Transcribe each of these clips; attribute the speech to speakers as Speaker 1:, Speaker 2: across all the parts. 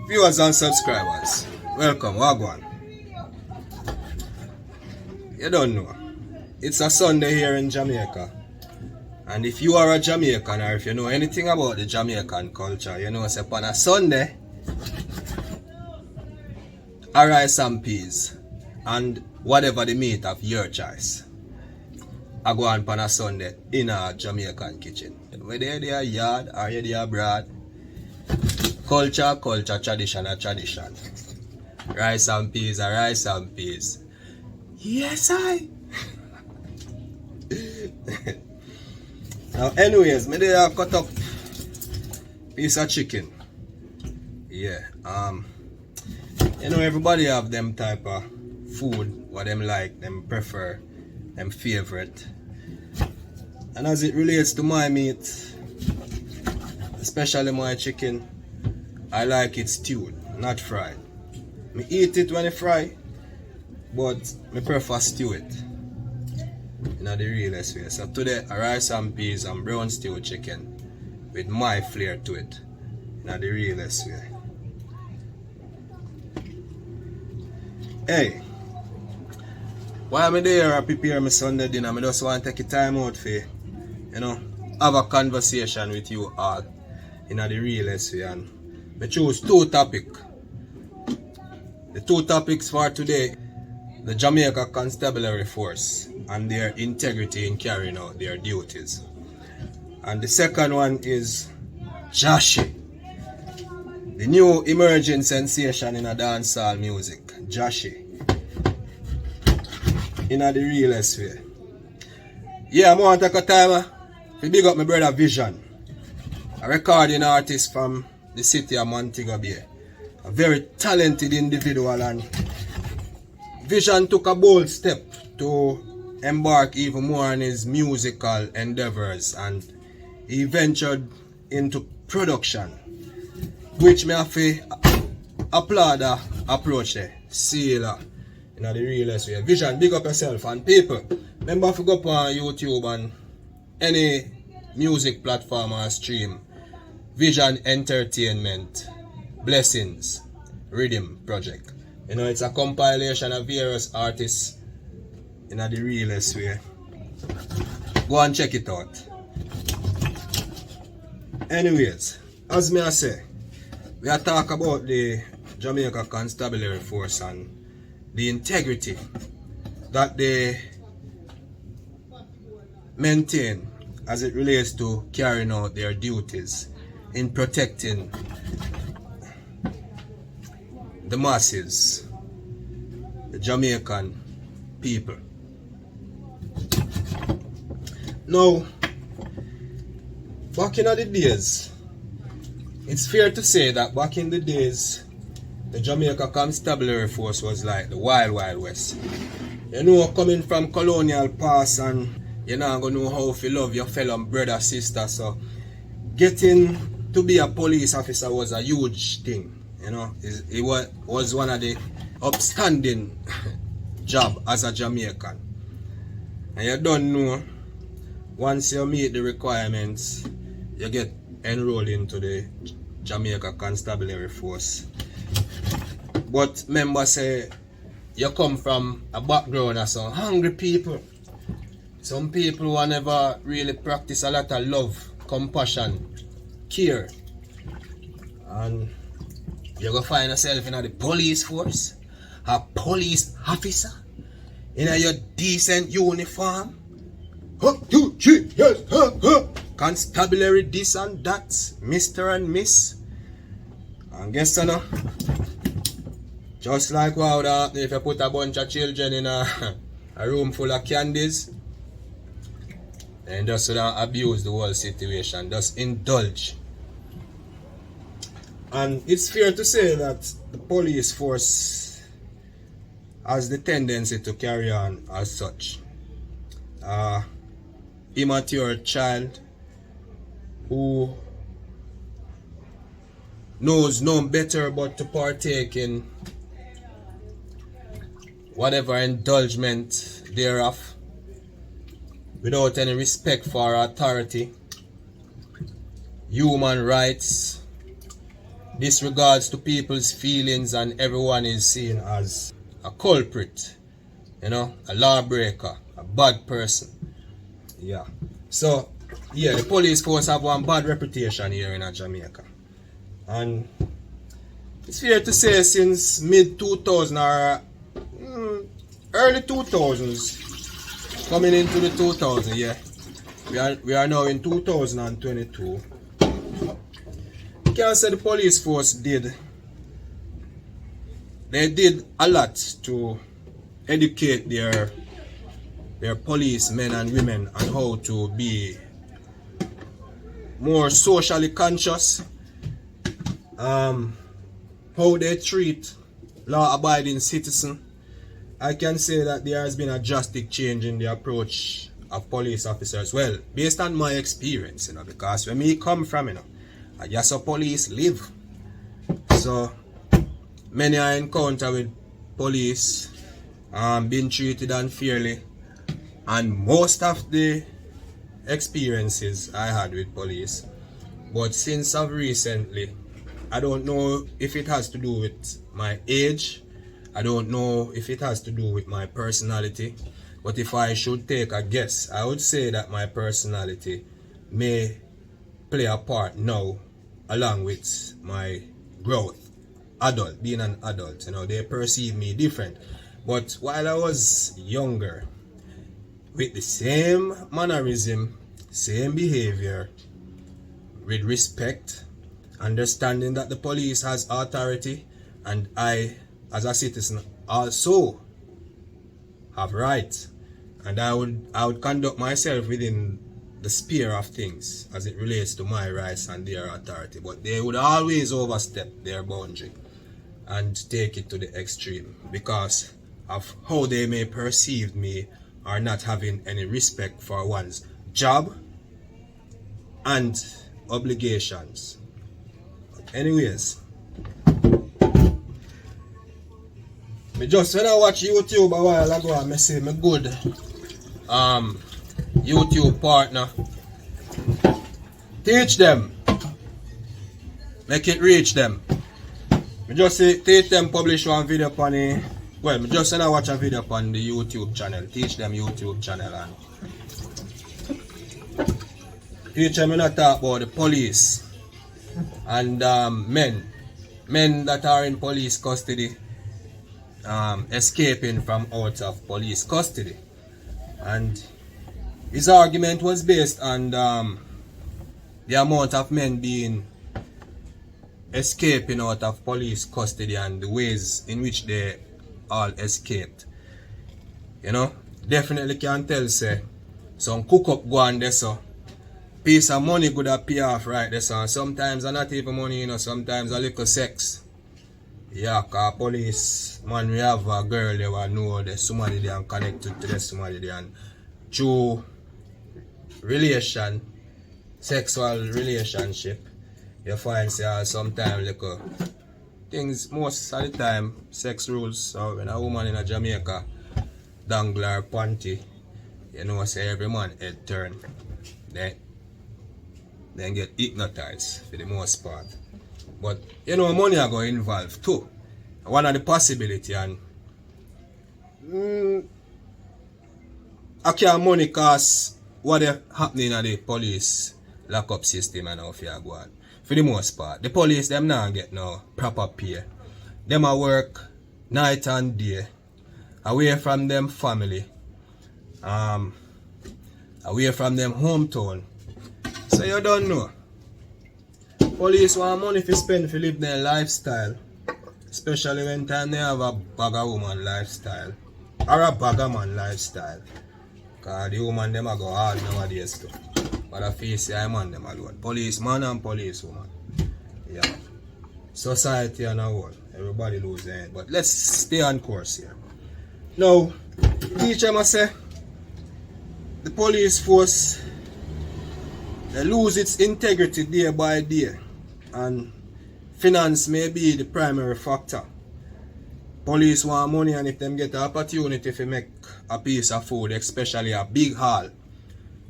Speaker 1: Viewers and subscribers, welcome, Wagwan. You don't know, it's a Sunday here in Jamaica. And if you are a Jamaican or if you know anything about the Jamaican culture, you know it's upon a Sunday, a rice and peas and whatever the meat of your choice. I go on a Sunday in a Jamaican kitchen. Whether you're yard or you're abroad, culture, tradition, tradition. Rice and peas are rice and peas. Yes, I. Now, anyways, me there cut up piece of chicken. Yeah. You know, everybody have them type of food, what them like, them prefer, them favorite. And as it relates to my meat, especially my chicken, I like it stewed, not fried. Me eat it when it fry, but me prefer stew it. In the realest way. So today, a rice and peas and brown stewed chicken with my flair to it. In the realest way. Hey, while I'm there, I prepare my Sunday dinner. I just want to take a time out for, have a conversation with you all in the realest way. And I choose two topics. The two topics for today: the Jamaica Constabulary Force and their integrity in carrying out their duties. And the second one is Jashii, the new emerging sensation in a dancehall music. Jashii. In the realest way. Yeah, I want to take a time to big up my brother Vision, a recording artist from the city of Montego Bay. A very talented individual, and Vision took a bold step to embark even more on his musical endeavors, and he ventured into production, which me have to applaud the approach there. Seal in the realest way. Vision, big up yourself, and people, remember to go up on YouTube and any music platform or stream Vision Entertainment Blessings Rhythm Project. You know, it's a compilation of various artists in the realest way. Go and check it out. Anyways, as me I say, we are talk about the Jamaica Constabulary Force and the integrity that they maintain as it relates to carrying out their duties in protecting the masses, the Jamaican people. Now, back in the days, it's fair to say that back in the days, the Jamaica Constabulary Force was like the wild, wild west. You know, coming from colonial past, and you're not going to know how to love your fellow brother, sister. So, getting to be a police officer was a huge thing. You know, it was one of the upstanding job as a Jamaican. And you don't know, once you meet the requirements, you get enrolled into the Jamaica Constabulary Force. But members say you come from a background of some hungry people. Some people who never really practice a lot of love, compassion, care. And you're going to find yourself in the police force, a police officer, in your decent uniform. Constabulary this and that, Mr. and Miss. And guess you know, just like what would happen if you put a bunch of children in a room full of candies, and just don't abuse the whole situation, just indulge. And it's fair to say that the police force has the tendency to carry on as such. Immature child who knows no better but to partake in whatever indulgement thereof without any respect for authority, human rights, disregards to people's feelings and everyone is seen as a culprit, you know, a lawbreaker, a bad person. Yeah. So, yeah, the police force have one bad reputation here in Jamaica. And it's fair to say since mid 2000 or early 2000s, coming into the 2000s, yeah, we are now in 2022. You can say the police force did a lot to educate their policemen and women on how to be more socially conscious, how they treat law-abiding citizens. I can say that there has been a drastic change in the approach of police officers. Well, based on my experience, you know, because when me come from, you know, I just saw police live. So many I encounter with police being treated unfairly, and most of the experiences I had with police. But since of recently, I don't know if it has to do with my age, I don't know if it has to do with my personality, but if I should take a guess, I would say that my personality may play a part now along with my growth, being an adult. You know, they perceive me different. But while I was younger, with the same mannerism, same behavior, with respect, understanding that the police has authority, and I, as a citizen, also have rights, and I would conduct myself within the sphere of things as it relates to my rights and their authority. But they would always overstep their boundary and take it to the extreme because of how they may perceive me, or not having any respect for one's job and obligations. Anyways, me just when I watch YouTube a while ago, I see my good YouTube partner. Teach them, make it reach them. Me just say teach them publish one video upon the, well, me just when I watch a video upon the YouTube channel, teach them YouTube channel, and teach them not talk about the police and men that are in police custody, escaping from out of police custody. And his argument was based on the amount of men being escaping out of police custody and the ways in which they all escaped. You know, definitely can tell say some cook up go on there, so piece of money could appear off right there, so sometimes not even money, you know, sometimes a little sex. Yeah, cause police man, we have a girl they will know there's somebody they are connected to, this somebody they, and through relation, sexual relationship, you find say sometimes like things, most of the time sex rules. So when a woman in a Jamaica dangle her panty, you know, say every man head turn, then get hypnotized for the most part. But you know, money are going to involve too. One of the possibility, and I can't money cause what is happening in the police lockup system and how you go on. For the most part, the police them not get no proper pay. Them a work night and day, away from them family, away from them hometown. So you don't know. Police want money to spend to live their lifestyle, especially when time they have a bagger woman lifestyle or a bagger man lifestyle. Cause the woman them a go hard nowadays too. But I face the man them alone. Policeman and policewoman. Yeah. Society and a whole. Everybody lose their head. But let's stay on course here. Now, teacher must say the police force they lose its integrity day by day, and finance may be the primary factor. Police want money, and if them get the opportunity to make a piece of food, especially a big haul,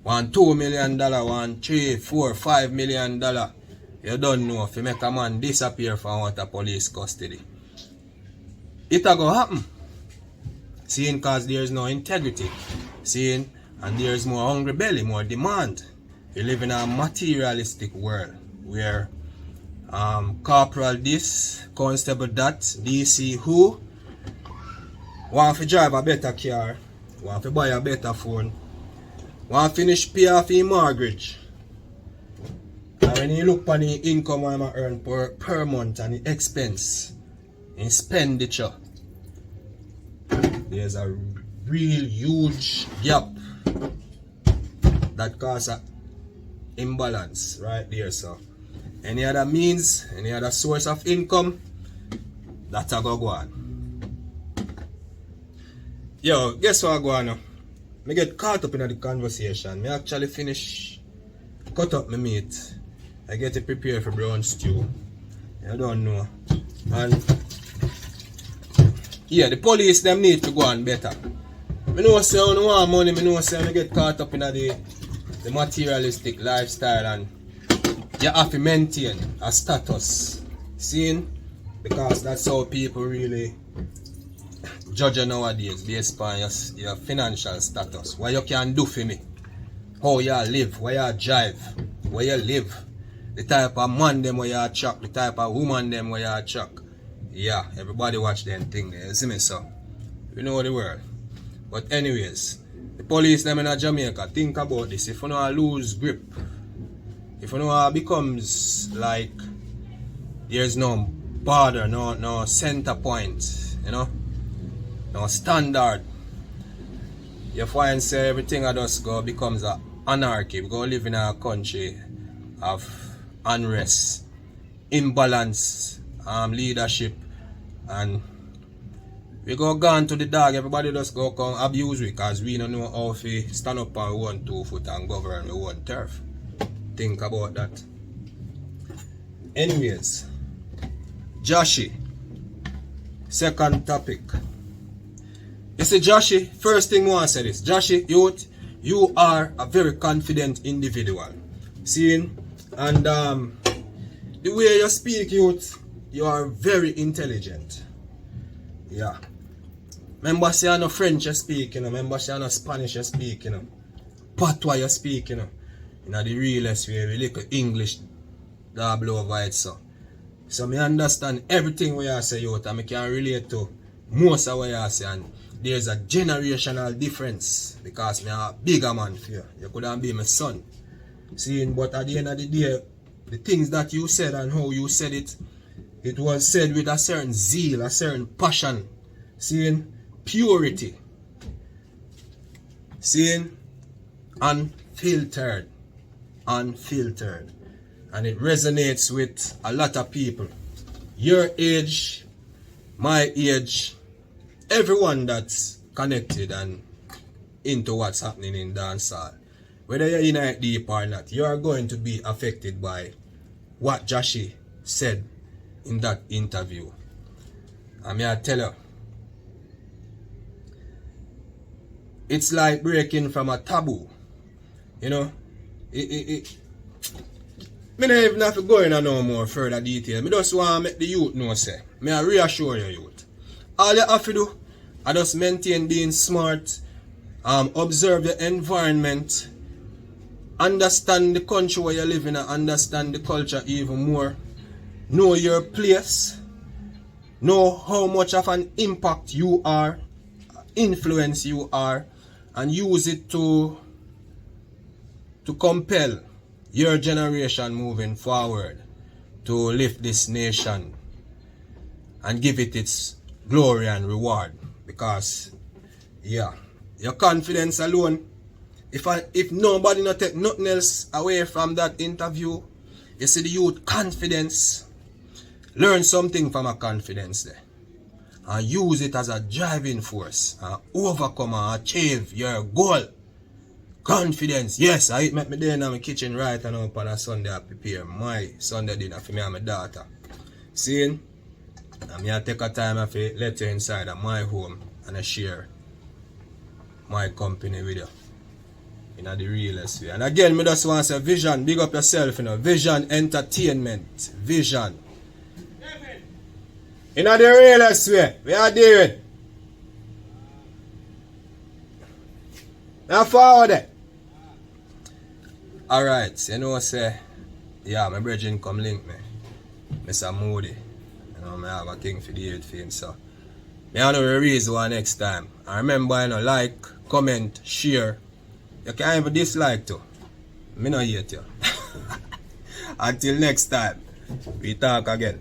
Speaker 1: $1 2 million, $1 3 4 $5 million, You don't know if you make a man disappear from out of police custody. It'll go happen. Seeing cause there's no integrity. Seeing and there's more hungry belly, more demand. You live in a materialistic world where corporal this, constable that, DC who want to drive a better car, want to buy a better phone, want to finish pay off his mortgage. And when you look on the income I'm earn per month and the expense, expenditure, there's a real huge gap that causes an imbalance right there. So any other means, any other source of income, that's a go on. Yo, guess what I go on now? I get caught up in the conversation. I actually cut up my meat. I get it prepared for brown stew. I don't know. And yeah, the police them need to go on better. I know say I don't want money, I know say I get caught up in the materialistic lifestyle and you have to maintain a status. Seeing? Because that's how people really judge you nowadays based on your financial status. What you can do for me. How you live, where you drive, where you live. The type of man them where you chuck, the type of woman them where you chuck. Yeah, everybody watch them thing there, you see me so. We know the world. But anyways, the police them in Jamaica, think about this. If you don't lose grip, if you know it becomes like there's no border, no center point, you know, no standard, you find say everything that just go becomes a anarchy. We go live in a country of unrest, imbalance, leadership, and we go gone to the dog. Everybody just go come abuse we because we don't know how to stand up on one 2 foot and govern with one turf. Think about that. Anyways, Jashii, second topic. You see, Jashii, first thing I want to say this. Jashii, youth, you are a very confident individual. Seeing? And the way you speak, youth, you are very intelligent. Yeah. Remember, say I know French you speak, you know. Remember, say I know Spanish you speak, you know. Patois you speak, you know. You know, the realest way, we little English that blow over it, so. So, I understand everything what you say, youth, and I can relate to most of what you say, and there's a generational difference, because I'm a bigger man for you. You couldn't be my son. See, but at the end of the day, the things that you said and how you said it, it was said with a certain zeal, a certain passion, seeing purity, seeing unfiltered, and it resonates with a lot of people, your age, my age, everyone that's connected and into what's happening in dancehall. Whether you're in it deep or not, you are going to be affected by what Jashii said in that interview. And I tell you, it's like breaking from a taboo. You know, I don't even have to go into no more further detail. I just want to make the youth know, say, I reassure you, youth. All you have to do, I just maintain being smart, observe the environment, understand the country where you live in, and understand the culture even more. Know your place. Know how much of an impact you are, influence you are, and use it to compel your generation moving forward to lift this nation and give it its glory and reward. Because, yeah, your confidence alone, if nobody not take nothing else away from that interview, you see the youth confidence, learn something from a confidence there and use it as a driving force and overcome and achieve your goal. Confidence, yes, I eat me there in my kitchen right now on a Sunday. I prepare my Sunday dinner for me and my daughter. Seeing? And I take a time to let you inside of my home and I share my company with you. in the realest way. And again, me just want to say Vision, big up yourself, you know. Vision Entertainment. Vision. In the realest way, we are doing. Now forward it. Alright, you know say, yeah, my brethren come link me. Mr. Moody. You know, I have a king for the 8th fame, so. I know the reason why next time. And remember, you know, like, comment, share. You can't even dislike too. Me not hate you. Until next time, we talk again.